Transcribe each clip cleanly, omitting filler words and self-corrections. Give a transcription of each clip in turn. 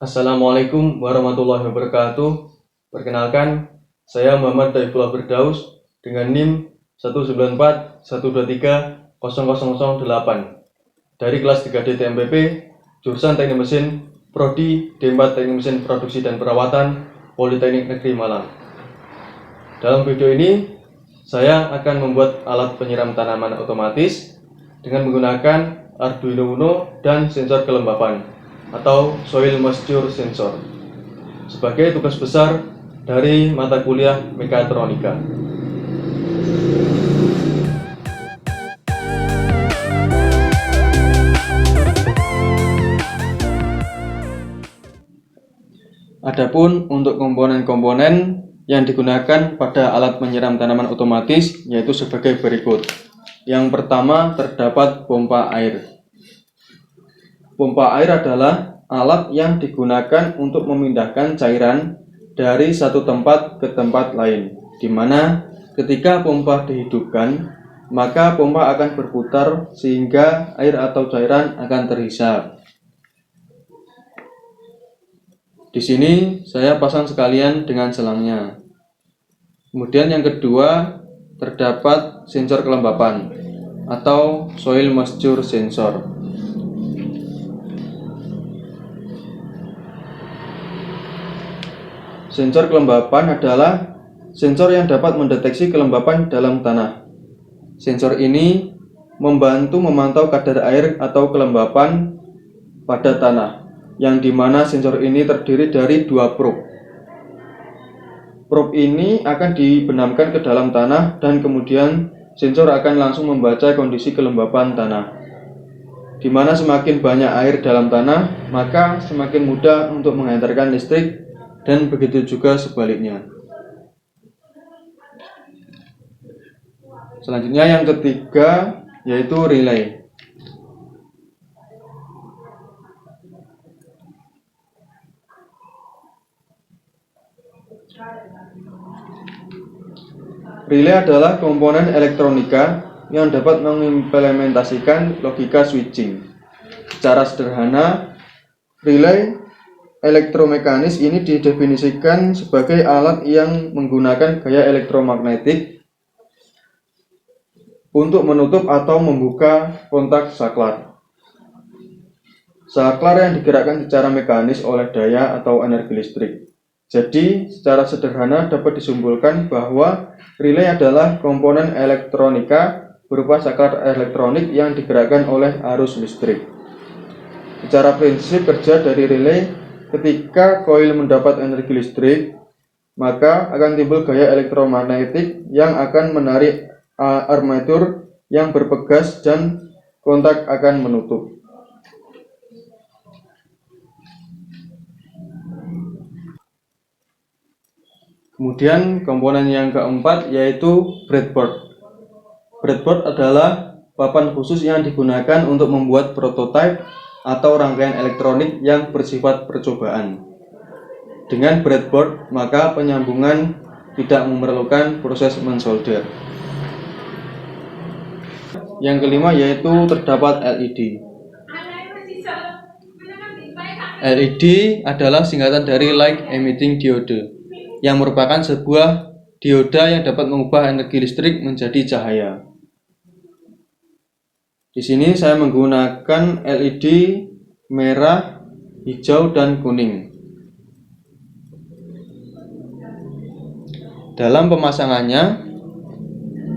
Assalamualaikum warahmatullahi wabarakatuh. Perkenalkan, saya Muhammad Daifullah Firdaus dengan NIM 19412300008 dari kelas 3D TMPP, jurusan Teknik Mesin, Prodi D4 Teknik Mesin Produksi dan Perawatan, Politeknik Negeri Malang. Dalam video ini, saya akan membuat alat penyiram tanaman otomatis dengan menggunakan Arduino Uno dan sensor kelembapan atau Soil Moisture Sensor sebagai tugas besar dari mata kuliah Mekatronika. Adapun untuk komponen-komponen yang digunakan pada alat penyiram tanaman otomatis yaitu sebagai berikut. Yang pertama terdapat pompa air. Pompa air adalah alat yang digunakan untuk memindahkan cairan dari satu tempat ke tempat lain, di mana ketika pompa dihidupkan, maka pompa akan berputar sehingga air atau cairan akan terhisap. Di sini saya pasang sekalian dengan selangnya. Kemudian yang kedua terdapat sensor kelembapan atau Soil Moisture Sensor. Sensor kelembapan adalah sensor yang dapat mendeteksi kelembapan dalam tanah. Sensor ini membantu memantau kadar air atau kelembapan pada tanah, yang dimana sensor ini terdiri dari dua probe. Probe ini akan dibenamkan ke dalam tanah dan kemudian sensor akan langsung membaca kondisi kelembapan tanah. Di mana semakin banyak air dalam tanah, maka semakin mudah untuk menghantarkan listrik dan begitu juga sebaliknya. Selanjutnya yang ketiga yaitu relay. Relay adalah komponen elektronika yang dapat mengimplementasikan logika switching. Secara sederhana, relay elektromekanis ini didefinisikan sebagai alat yang menggunakan gaya elektromagnetik untuk menutup atau membuka kontak saklar. Saklar yang digerakkan secara mekanis oleh daya atau energi listrik. Jadi, secara sederhana dapat disimpulkan bahwa relay adalah komponen elektronika berupa saklar elektronik yang digerakkan oleh arus listrik. Secara prinsip kerja dari relay, ketika koil mendapat energi listrik, maka akan timbul gaya elektromagnetik yang akan menarik armatur yang berpegas dan kontak akan menutup. Kemudian komponen yang keempat yaitu breadboard. Breadboard adalah papan khusus yang digunakan untuk membuat prototipe atau rangkaian elektronik yang bersifat percobaan. Dengan breadboard, maka penyambungan tidak memerlukan proses mensolder. Yang kelima yaitu terdapat LED. LED adalah singkatan dari Light Emitting Diode, yang merupakan sebuah dioda yang dapat mengubah energi listrik menjadi cahaya. Di sini saya menggunakan LED merah, hijau, dan kuning. Dalam pemasangannya,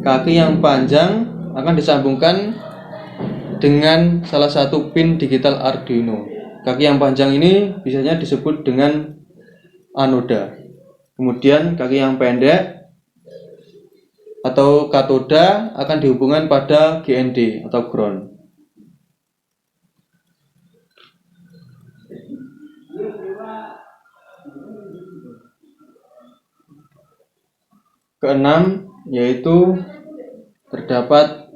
kaki yang panjang akan disambungkan dengan salah satu pin digital Arduino. Kaki yang panjang ini biasanya disebut dengan anoda. Kemudian kaki yang pendek atau katoda akan dihubungkan pada GND atau ground. Keenam yaitu terdapat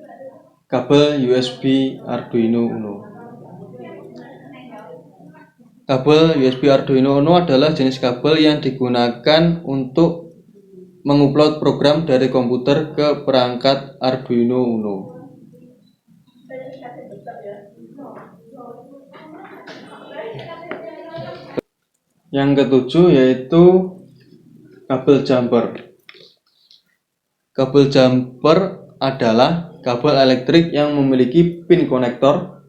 kabel USB Arduino Uno. Kabel USB Arduino Uno adalah jenis kabel yang digunakan untuk mengupload program dari komputer ke perangkat Arduino Uno. Yang ketujuh yaitu kabel jumper. Kabel jumper adalah kabel elektrik yang memiliki pin konektor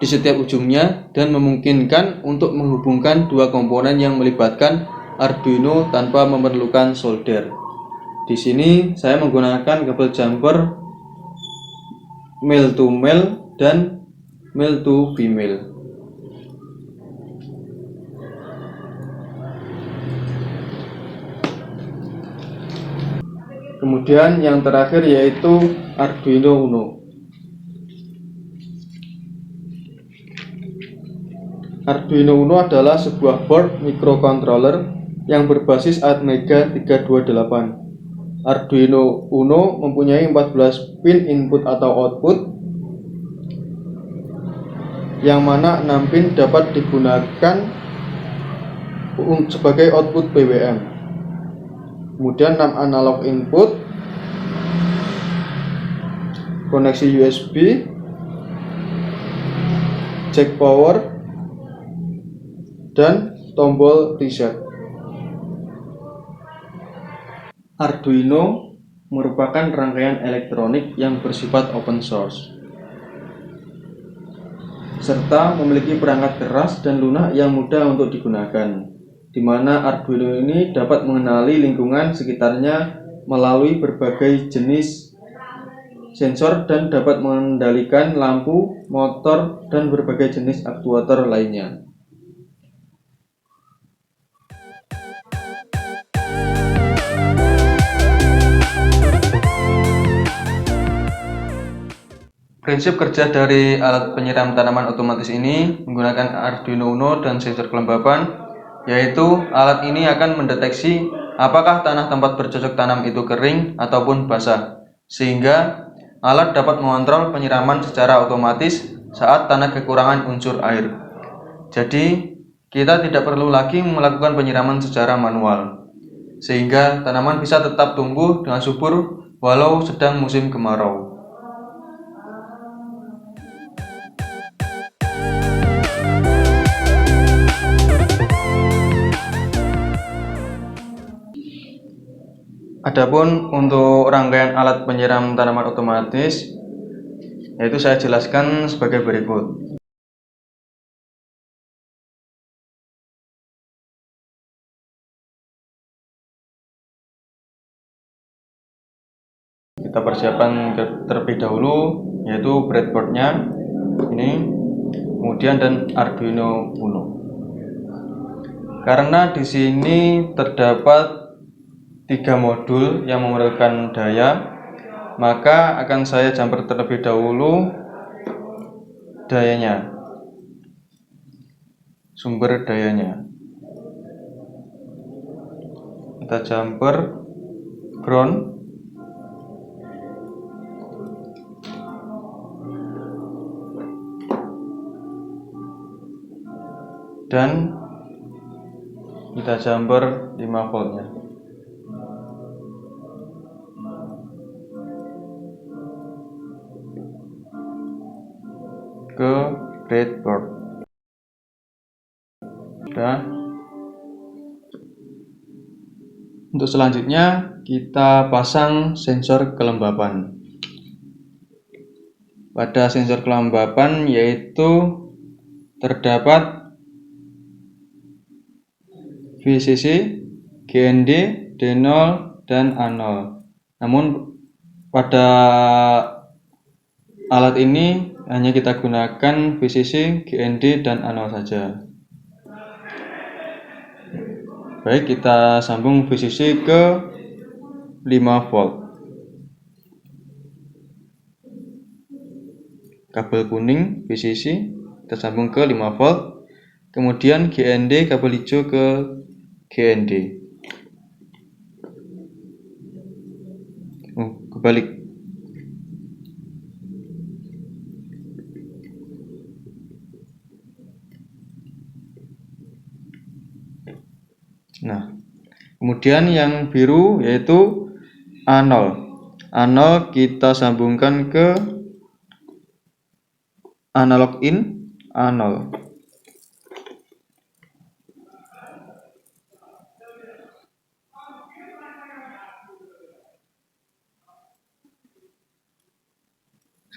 di setiap ujungnya dan memungkinkan untuk menghubungkan dua komponen yang melibatkan Arduino tanpa memerlukan solder. Di sini saya menggunakan kabel jumper male to male dan male to female. Kemudian yang terakhir yaitu Arduino Uno. Arduino Uno adalah sebuah board microcontroller yang berbasis Atmega 328. Arduino Uno mempunyai 14 pin input atau output, yang mana 6 pin dapat digunakan sebagai output PWM. Kemudian 6 analog input, koneksi USB, jack power, dan tombol reset. Arduino merupakan rangkaian elektronik yang bersifat open source serta memiliki perangkat keras dan lunak yang mudah untuk digunakan, di mana Arduino ini dapat mengenali lingkungan sekitarnya melalui berbagai jenis sensor dan dapat mengendalikan lampu, motor, dan berbagai jenis aktuator lainnya. Prinsip kerja dari alat penyiram tanaman otomatis ini menggunakan Arduino Uno dan sensor kelembapan, yaitu alat ini akan mendeteksi apakah tanah tempat bercocok tanam itu kering ataupun basah, sehingga alat dapat mengontrol penyiraman secara otomatis saat tanah kekurangan unsur air. Jadi, kita tidak perlu lagi melakukan penyiraman secara manual, sehingga tanaman bisa tetap tumbuh dengan subur walau sedang musim kemarau. Adapun untuk rangkaian alat penyiram tanaman otomatis, yaitu saya jelaskan sebagai berikut. Kita persiapkan terlebih dahulu, yaitu breadboardnya ini, kemudian dan Arduino Uno. Karena di sini terdapat 3 modul yang memerlukan daya, maka akan saya jumper terlebih dahulu dayanya, sumber dayanya. Kita jumper ground, dan kita jumper 5 voltnya. Ke breadboard. Sudah. Untuk selanjutnya kita pasang sensor kelembapan. Pada sensor kelembapan yaitu terdapat VCC, GND, D0, dan A0. Namun pada alat ini hanya kita gunakan VCC, GND, dan A0 saja. Baik, kita sambung VCC ke 5 volt. Kabel kuning VCC kita sambung ke 5 volt. Kemudian GND, kabel hijau ke GND. Kebalik. Nah, kemudian yang biru yaitu A0. A0 kita sambungkan ke analog in A0.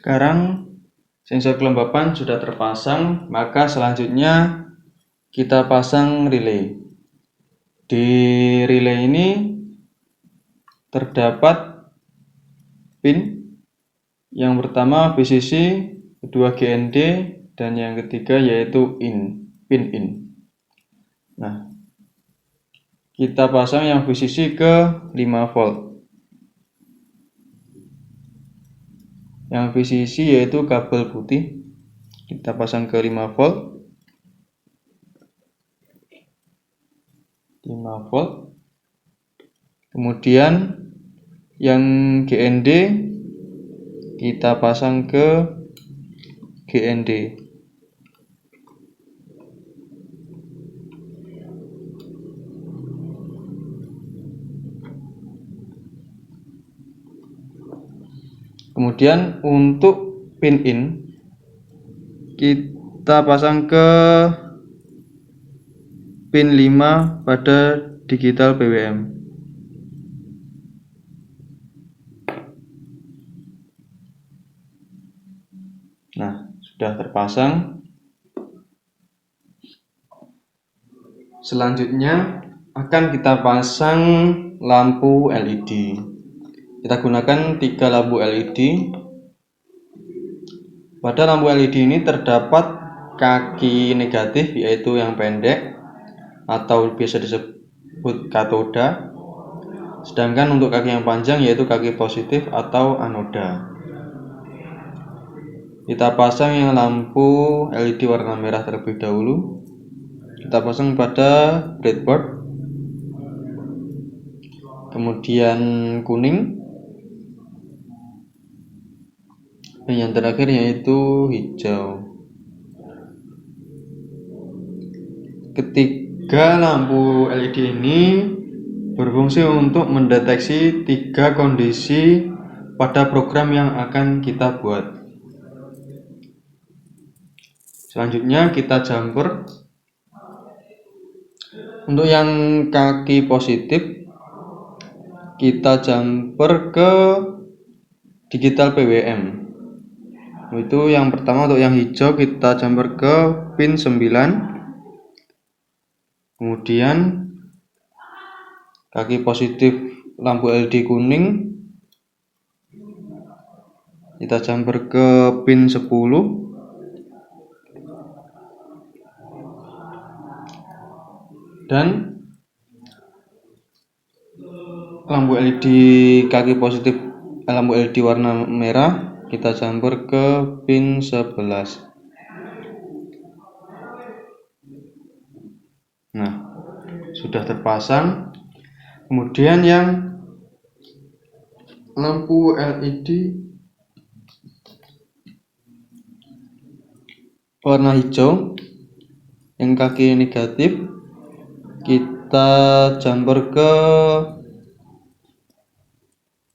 Sekarang sensor kelembapan sudah terpasang, maka selanjutnya kita pasang relay. Di relay ini terdapat pin. Yang pertama VCC, kedua GND, dan yang ketiga yaitu pin in. Nah, kita pasang yang VCC ke 5 volt. Yang VCC yaitu kabel putih, kita pasang ke 5 volt. 5 volt. Kemudian yang GND kita pasang ke GND. Kemudian untuk pin in kita pasang ke pin 5 pada digital PWM. Nah, sudah terpasang. Selanjutnya akan kita pasang lampu LED. Kita gunakan 3 lampu LED. Pada lampu LED ini terdapat kaki negatif yaitu yang pendek atau biasa disebut katoda. Sedangkan untuk kaki yang panjang yaitu kaki positif atau anoda. Kita pasang yang lampu LED warna merah terlebih dahulu. Kita pasang pada breadboard. Kemudian kuning. Dan yang terakhir yaitu hijau. Ketiga lampu LED ini berfungsi untuk mendeteksi 3 kondisi pada program yang akan kita buat. Selanjutnya kita jumper. Untuk yang kaki positif kita jumper ke digital PWM. Itu yang pertama untuk yang hijau kita jumper ke pin 9. Kemudian kaki positif lampu LED kuning kita jumper ke pin 10. Dan lampu LED kaki positif lampu LED warna merah kita jumper ke pin 11. Nah, sudah terpasang. Kemudian yang lampu LED warna hijau yang kaki negatif kita jumper ke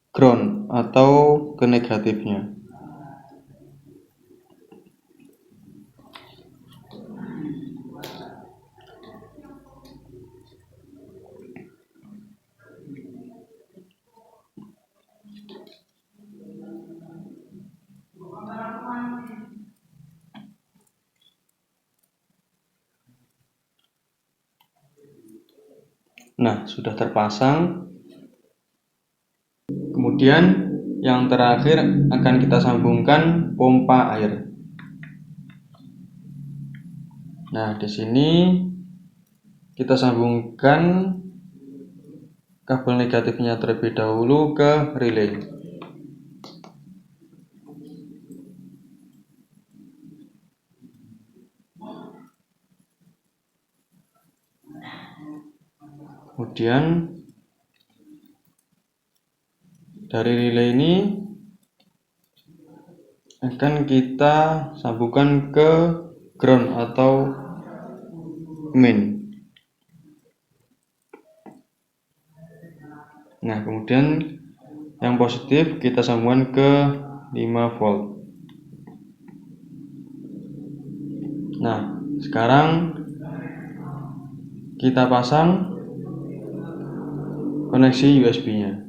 ground atau ke negatifnya. Nah, sudah terpasang. Kemudian yang terakhir akan kita sambungkan pompa air. Nah, di sini kita sambungkan kabel negatifnya terlebih dahulu ke relay. Kemudian dari relay ini akan kita sambungkan ke ground atau main. Nah, kemudian yang positif kita sambungkan ke 5 volt. Nah, sekarang kita pasang koneksi USB-nya.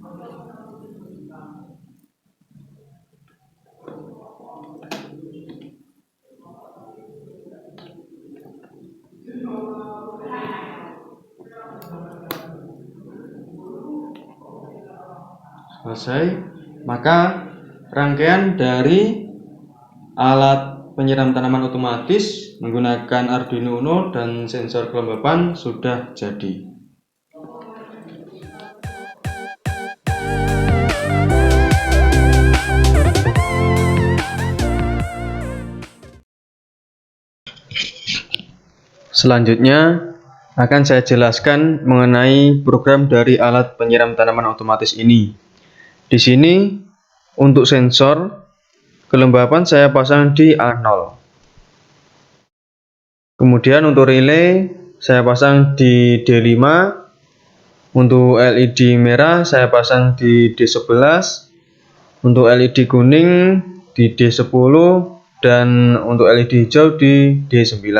selesai, maka rangkaian dari alat penyiram tanaman otomatis menggunakan Arduino Uno dan sensor kelembapan sudah jadi. Selanjutnya akan saya jelaskan mengenai program dari alat penyiram tanaman otomatis ini. Di sini untuk sensor kelembapan saya pasang di A0. Kemudian untuk relay saya pasang di D5. Untuk LED merah saya pasang di D11. Untuk LED kuning di D10 dan untuk LED hijau di D9.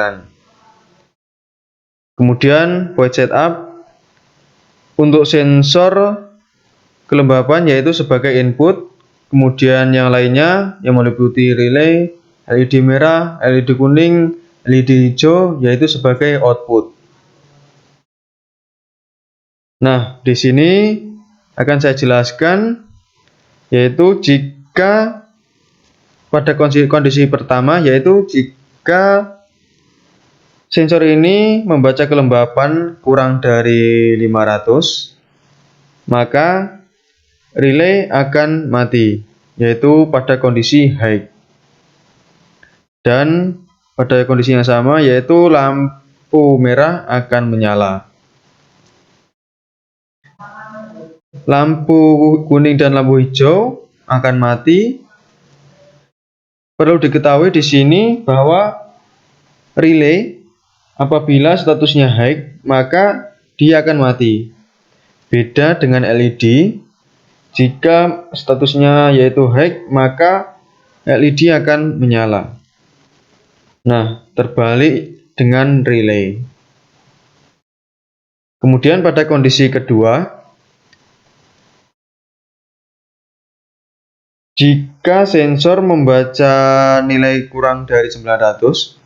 Kemudian point setup untuk sensor kelembapan yaitu sebagai input, kemudian yang lainnya yang meliputi relay, LED merah, LED kuning, LED hijau yaitu sebagai output. Nah, di sini akan saya jelaskan yaitu jika pada kondisi pertama yaitu jika sensor ini membaca kelembapan kurang dari 500, maka relay akan mati, yaitu pada kondisi high. Dan pada kondisi yang sama, yaitu lampu merah akan menyala. Lampu kuning dan lampu hijau akan mati. Perlu diketahui di sini bahwa relay apabila statusnya high, maka dia akan mati. Beda dengan LED, jika statusnya yaitu high, maka LED akan menyala. Nah, terbalik dengan relay. Kemudian pada kondisi kedua, jika sensor membaca nilai kurang dari 900,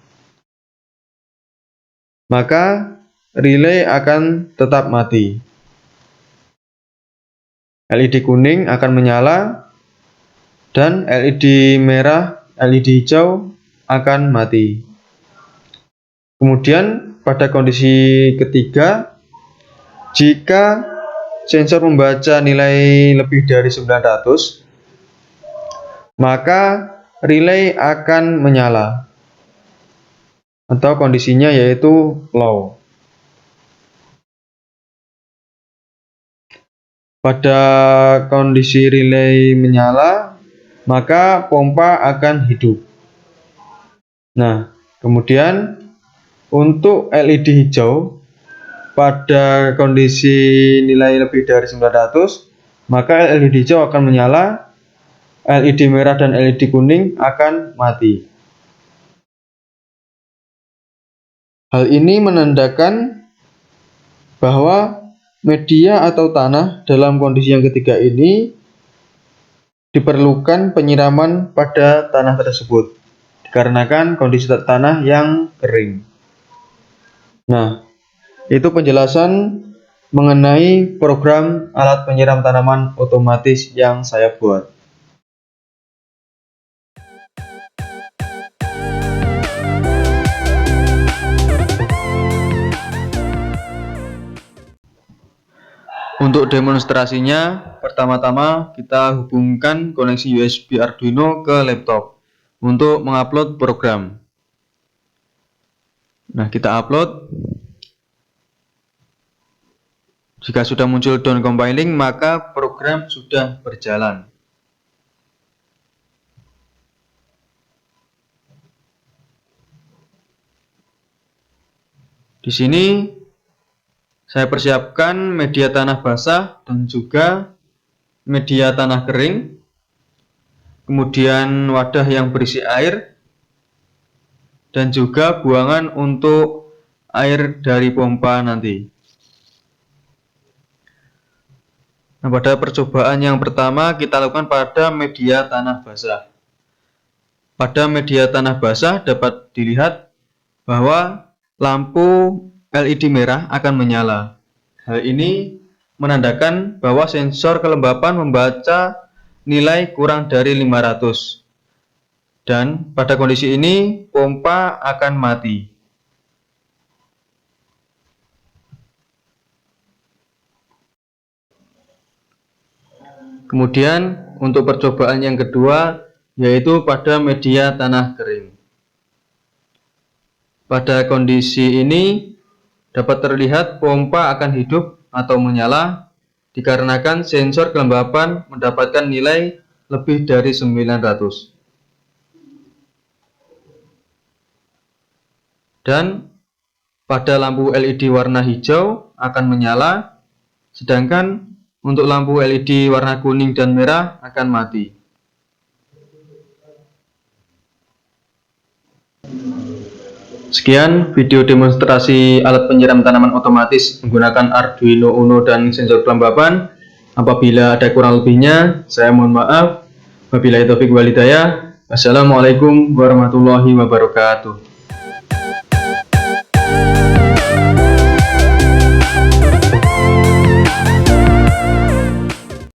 maka relay akan tetap mati. LED kuning akan menyala dan LED merah, LED hijau akan mati. Kemudian pada kondisi ketiga, jika sensor membaca nilai lebih dari 900, maka relay akan menyala atau kondisinya yaitu low. Pada kondisi relay menyala, maka pompa akan hidup. Nah, kemudian untuk LED hijau pada kondisi nilai lebih dari 900, maka LED hijau akan menyala, LED merah dan LED kuning akan mati. Hal ini menandakan bahwa media atau tanah dalam kondisi yang ketiga ini diperlukan penyiraman pada tanah tersebut dikarenakan kondisi tanah yang kering. Nah, itu penjelasan mengenai program alat penyiram tanaman otomatis yang saya buat. Untuk demonstrasinya, pertama-tama kita hubungkan koneksi USB Arduino ke laptop untuk mengupload program. Nah, kita upload. Jika sudah muncul down compiling, maka program sudah berjalan. Di sini saya persiapkan media tanah basah dan juga media tanah kering, kemudian wadah yang berisi air, dan juga buangan untuk air dari pompa nanti. Nah, pada percobaan yang pertama kita lakukan pada media tanah basah. Pada media tanah basah dapat dilihat bahwa lampu LED merah akan menyala. Hal ini menandakan bahwa sensor kelembapan membaca nilai kurang dari 500. Dan pada kondisi ini pompa akan mati. Kemudian untuk percobaan yang kedua yaitu pada media tanah kering. Pada kondisi ini dapat terlihat pompa akan hidup atau menyala dikarenakan sensor kelembapan mendapatkan nilai lebih dari 900. Dan pada lampu LED warna hijau akan menyala, sedangkan untuk lampu LED warna kuning dan merah akan mati. Sekian video demonstrasi alat penyiram tanaman otomatis menggunakan Arduino Uno dan sensor kelembapan. Apabila ada kurang lebihnya, saya mohon maaf. Wabillahi taufiq wal hidayah. Wassalamualaikum warahmatullahi wabarakatuh.